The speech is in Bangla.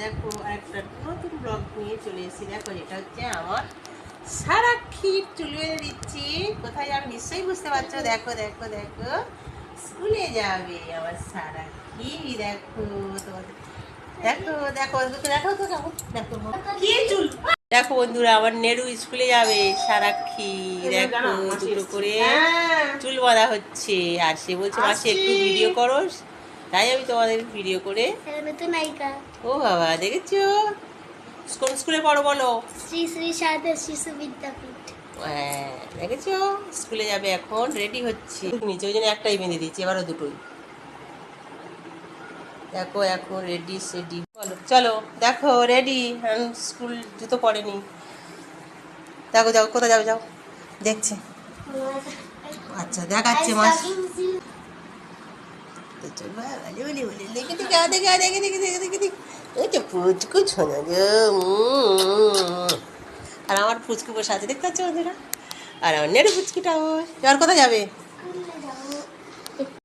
দেখো একটা নতুন ব্লগ নিয়ে চলে এসেছি। দেখো এটা হচ্ছে আমার সারাক্ষী চুল বেঁধে দিচ্ছি। কোথায় যাবে নিশ্চয়ই বুঝতে পারছো। দেখো দেখো দেখো স্কুলে যাবে আমার সারাক্ষী। দেখো তোমাদের দেখো দেখো ওদেরকে দেখো তো কেমন দেখো কি চুল। দেখো বন্ধুরা আমার নেরু স্কুলে যাবে সারাক্ষী। দেখো দুটো করে চুল বাঁধা হচ্ছে আর সে বলছে মাসি একটু ভিডিও করো, তাই আমি তোমাদের ভিডিও করে। ও বাবা দেখেছো কোন স্কুলে পড়ো বলো? শ্রী শ্রী সারদা শিশু বিদ্যাপীঠ। হ্যাঁ দেখেছো স্কুলে যাবে এখন রেডি হচ্ছে নিচে, ওই জন্য একটাই বেঁধে দিচ্ছি, এবারও দুটোই। দেখো এখন রেডি সেডি বলো চলো। দেখো রেডি স্কুল জুতো পরেনি। দেখো যাও কোথায় যাও যাও দেখছে। আচ্ছা দেখাচ্ছে মাস। দেখে দেখে দেখে দেখে দেখে দেখে দেখে দেখে ওই তো পুচকু শোনা গো। আর আমার পুচকু বসে আছে দেখতে পাচ্ছ বন্ধুরা। আর আমার নেড়ে পুচকিটা ওই এবার কোথায় যাবে?